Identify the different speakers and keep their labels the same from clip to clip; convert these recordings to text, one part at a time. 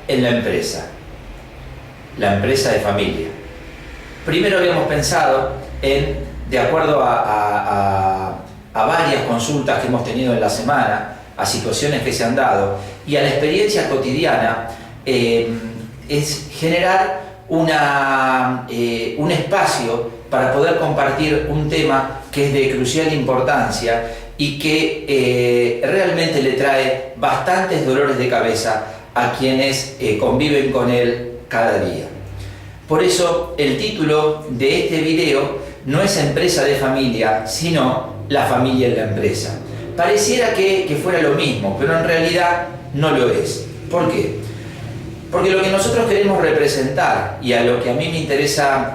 Speaker 1: en la empresa de familia. Primero habíamos pensado en, de acuerdo a varias consultas que hemos tenido en la semana, a situaciones que se han dado y a la experiencia cotidiana, es generar un espacio para poder compartir un tema que es de crucial importancia y que realmente le trae bastantes dolores de cabeza a quienes conviven con él cada día. Por eso el título de este video no es Empresa de Familia, sino La familia en la empresa. Pareciera que fuera lo mismo, pero en realidad no lo es. ¿Por qué? Porque lo que nosotros queremos representar y a lo que a mí me interesa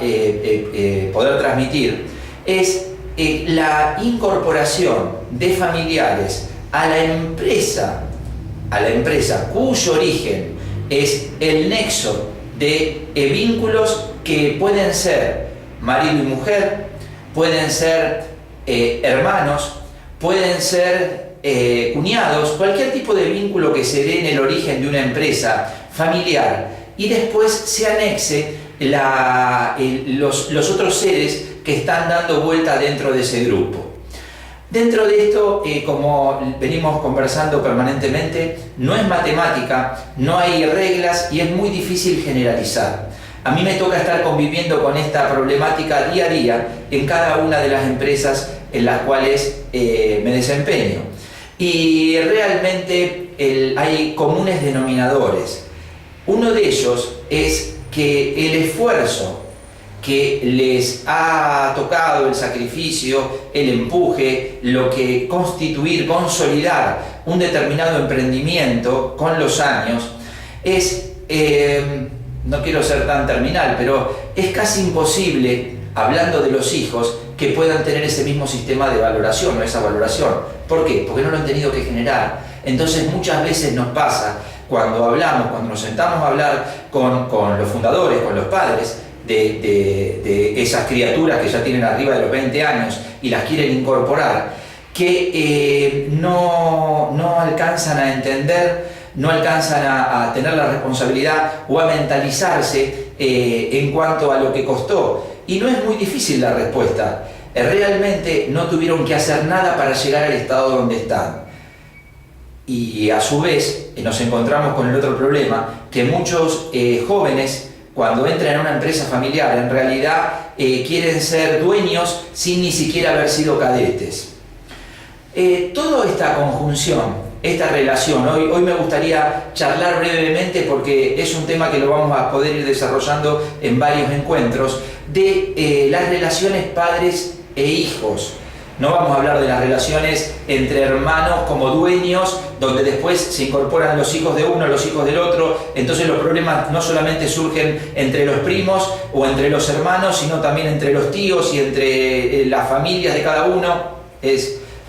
Speaker 1: poder transmitir es la incorporación de familiares a la empresa cuyo origen es el nexo de vínculos que pueden ser marido y mujer, pueden ser hermanos, pueden ser cuñados, cualquier tipo de vínculo que se dé en el origen de una empresa familiar y después se anexe los otros seres que están dando vuelta dentro de ese grupo. Dentro de esto, como venimos conversando permanentemente, no es matemática, no hay reglas y es muy difícil generalizar. A mí me toca estar conviviendo con esta problemática día a día en cada una de las empresas en las cuales me desempeño. Y realmente hay comunes denominadores. Uno de ellos es que el esfuerzo que les ha tocado, el sacrificio, el empuje, lo que consolidar un determinado emprendimiento con los años, es, no quiero ser tan terminal, pero es casi imposible, hablando de los hijos, que puedan tener ese mismo sistema de valoración o esa valoración. ¿Por qué? Porque no lo han tenido que generar. Entonces muchas veces nos pasa, cuando nos sentamos a hablar con los fundadores, con los padres, de esas criaturas que ya tienen arriba de los 20 años y las quieren incorporar, que no alcanzan a entender, no alcanzan a tener la responsabilidad o a mentalizarse en cuanto a lo que costó. Y no es muy difícil la respuesta. Realmente no tuvieron que hacer nada para llegar al estado donde están. Y a su vez nos encontramos con el otro problema, que muchos jóvenes, cuando entran en una empresa familiar, en realidad quieren ser dueños sin ni siquiera haber sido cadetes. Toda esta conjunción, esta relación, hoy me gustaría charlar brevemente porque es un tema que lo vamos a poder ir desarrollando en varios encuentros, de las relaciones padres e hijos. No vamos a hablar de las relaciones entre hermanos como dueños, donde después se incorporan los hijos de uno, los hijos del otro. Entonces los problemas no solamente surgen entre los primos o entre los hermanos, sino también entre los tíos y entre las familias de cada uno.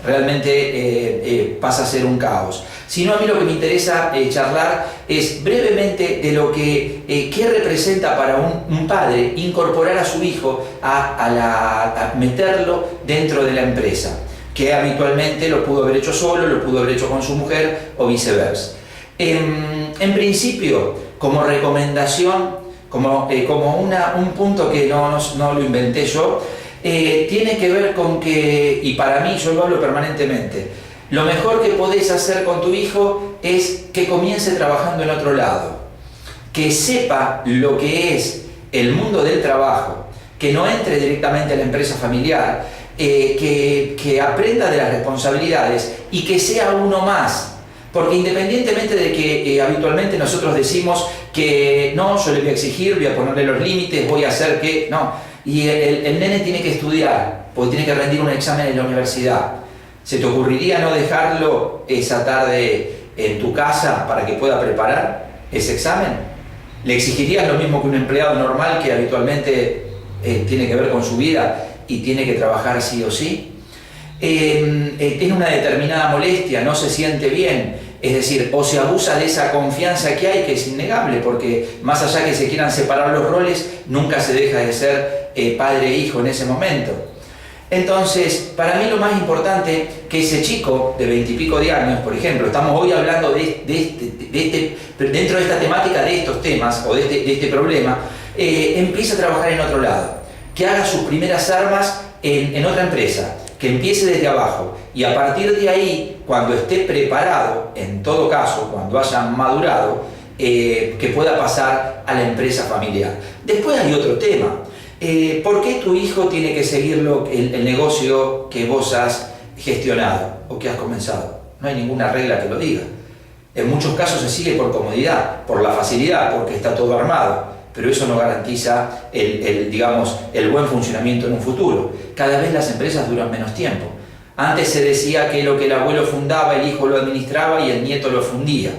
Speaker 1: Realmente pasa a ser un caos. Sino a mí lo que me interesa charlar es brevemente de lo qué representa para un padre incorporar a su hijo a meterlo dentro de la empresa, que habitualmente lo pudo haber hecho solo, lo pudo haber hecho con su mujer o viceversa. En principio, como recomendación, como un punto que no lo inventé yo, tiene que ver con que, y para mí yo lo hablo permanentemente, lo mejor que podés hacer con tu hijo es que comience trabajando en otro lado, que sepa lo que es el mundo del trabajo, que no entre directamente a la empresa familiar, que aprenda de las responsabilidades y que sea uno más. Porque independientemente de que habitualmente nosotros decimos que no, yo le voy a exigir, voy a ponerle los límites, voy a hacer que... No, y el nene tiene que estudiar, porque tiene que rendir un examen en la universidad. ¿Se te ocurriría no dejarlo esa tarde en tu casa para que pueda preparar ese examen? ¿Le exigirías lo mismo que un empleado normal que habitualmente tiene que ver con su vida y tiene que trabajar sí o sí? Tiene una determinada molestia, no se siente bien, es decir, o se abusa de esa confianza que hay, que es innegable, porque más allá que se quieran separar los roles, nunca se deja de ser padre e hijo en ese momento. Entonces, para mí lo más importante que ese chico de 20 y pico de años, por ejemplo, estamos hoy hablando dentro de esta temática, de estos temas o de este problema, empiece a trabajar en otro lado, que haga sus primeras armas en otra empresa, que empiece desde abajo y a partir de ahí, cuando esté preparado, en todo caso, cuando haya madurado, que pueda pasar a la empresa familiar. Después hay otro tema. ¿Por qué tu hijo tiene que seguir el negocio que vos has gestionado o que has comenzado? No hay ninguna regla que lo diga. En muchos casos se sigue por comodidad, por la facilidad, porque está todo armado, pero eso no garantiza el buen funcionamiento en un futuro. Cada vez las empresas duran menos tiempo. Antes se decía que lo que el abuelo fundaba, el hijo lo administraba y el nieto lo fundía.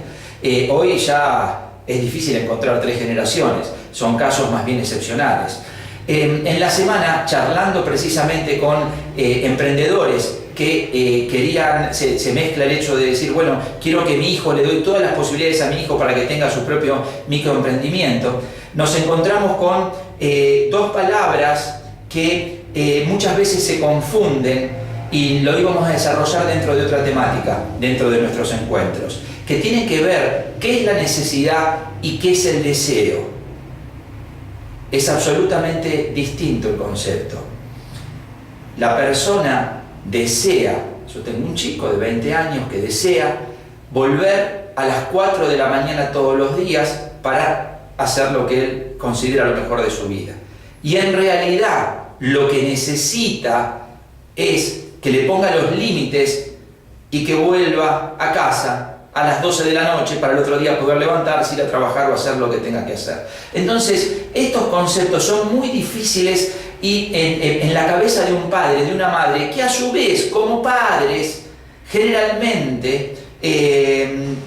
Speaker 1: Hoy ya es difícil encontrar 3 generaciones, son casos más bien excepcionales. En la semana, charlando precisamente con emprendedores que se mezcla el hecho de decir, bueno, quiero que mi hijo, le doy todas las posibilidades a mi hijo para que tenga su propio microemprendimiento, nos encontramos con 2 palabras que muchas veces se confunden y lo íbamos a desarrollar dentro de otra temática, dentro de nuestros encuentros, que tienen que ver qué es la necesidad y qué es el deseo. Es absolutamente distinto el concepto. La persona desea, yo tengo un chico de 20 años que desea volver a las 4 de la mañana todos los días para hacer lo que él considera lo mejor de su vida. Y en realidad lo que necesita es que le ponga los límites y que vuelva a casa a las 12 de la noche para el otro día poder levantarse, ir a trabajar o hacer lo que tenga que hacer. Entonces, estos conceptos son muy difíciles y en la cabeza de un padre, de una madre, que a su vez, como padres, generalmente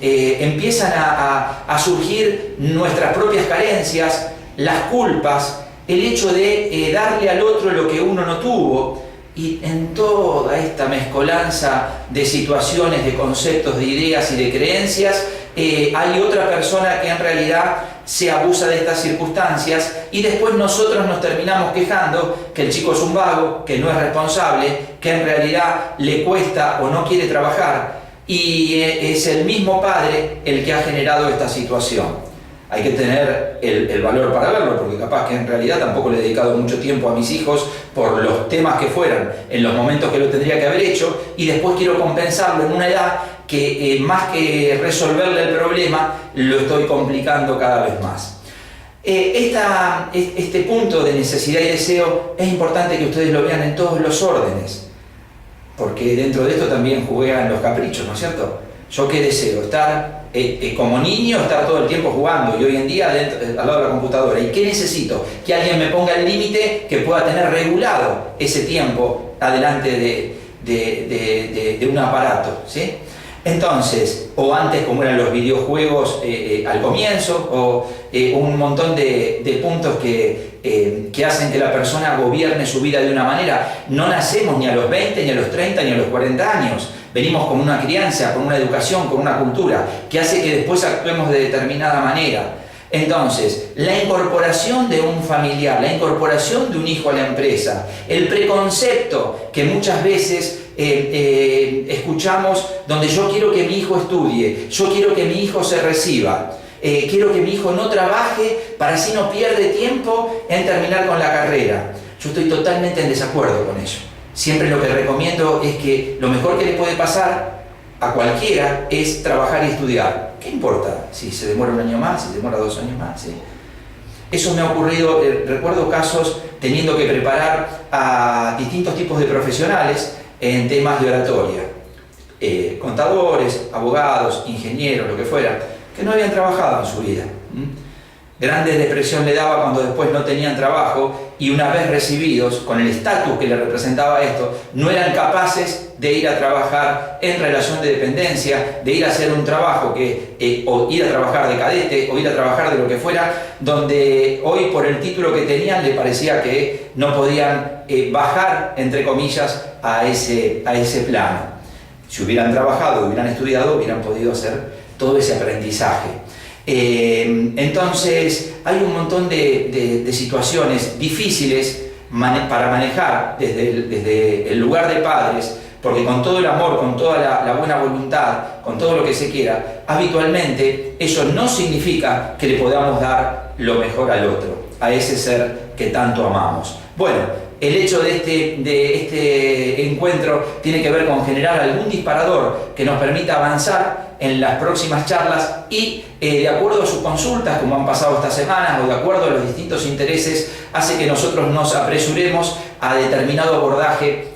Speaker 1: empiezan a surgir nuestras propias carencias, las culpas, el hecho de darle al otro lo que uno no tuvo. Y en toda esta mezcolanza de situaciones, de conceptos, de ideas y de creencias, hay otra persona que en realidad se abusa de estas circunstancias y después nosotros nos terminamos quejando que el chico es un vago, que no es responsable, que en realidad le cuesta o no quiere trabajar y es el mismo padre el que ha generado esta situación. Hay que tener el valor para verlo, porque capaz que en realidad tampoco le he dedicado mucho tiempo a mis hijos por los temas que fueran, en los momentos que lo tendría que haber hecho, y después quiero compensarlo en una edad que más que resolverle el problema, lo estoy complicando cada vez más. Este punto de necesidad y deseo es importante que ustedes lo vean en todos los órdenes, porque dentro de esto también juegan los caprichos, ¿no es cierto? ¿Yo qué deseo? Estar como niño, estar todo el tiempo jugando y hoy en día al lado de la computadora. ¿Y qué necesito? Que alguien me ponga el límite que pueda tener regulado ese tiempo adelante de un aparato, ¿sí? Entonces, o antes como eran los videojuegos al comienzo, o un montón de puntos que hacen que la persona gobierne su vida de una manera. No nacemos ni a los 20, ni a los 30, ni a los 40 años. Venimos con una crianza, con una educación, con una cultura, que hace que después actuemos de determinada manera. Entonces, la incorporación de un familiar, la incorporación de un hijo a la empresa, el preconcepto que muchas veces escuchamos, donde yo quiero que mi hijo estudie, yo quiero que mi hijo se reciba, quiero que mi hijo no trabaje para así no pierde tiempo en terminar con la carrera. Yo estoy totalmente en desacuerdo con ello. Siempre lo que recomiendo es que lo mejor que le puede pasar a cualquiera es trabajar y estudiar. ¿Qué importa si se demora un año más, si se demora 2 años más? ¿Sí? Eso me ha ocurrido, recuerdo casos teniendo que preparar a distintos tipos de profesionales en temas de oratoria. Contadores, abogados, ingenieros, lo que fuera, que no habían trabajado en su vida. Grande depresión le daba cuando después no tenían trabajo y una vez recibidos, con el estatus que le representaba esto, no eran capaces de ir a trabajar en relación de dependencia, de ir a hacer un trabajo o ir a trabajar de cadete o ir a trabajar de lo que fuera, donde hoy por el título que tenían le parecía que no podían bajar, entre comillas, a ese plano. Si hubieran trabajado, hubieran estudiado, hubieran podido hacer todo ese aprendizaje. Entonces hay un montón de situaciones difíciles para manejar desde el lugar de padres, porque con todo el amor, con toda la buena voluntad, con todo lo que se quiera, habitualmente eso no significa que le podamos dar lo mejor al otro, a ese ser que tanto amamos. Bueno, el hecho de este encuentro tiene que ver con generar algún disparador que nos permita avanzar en las próximas charlas y de acuerdo a sus consultas, como han pasado estas semanas, o de acuerdo a los distintos intereses, hace que nosotros nos apresuremos a determinado abordaje,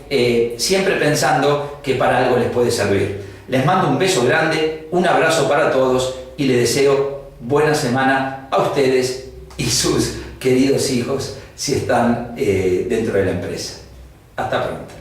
Speaker 1: siempre pensando que para algo les puede servir. Les mando un beso grande, un abrazo para todos y les deseo buena semana a ustedes y sus queridos hijos si están dentro de la empresa. Hasta pronto.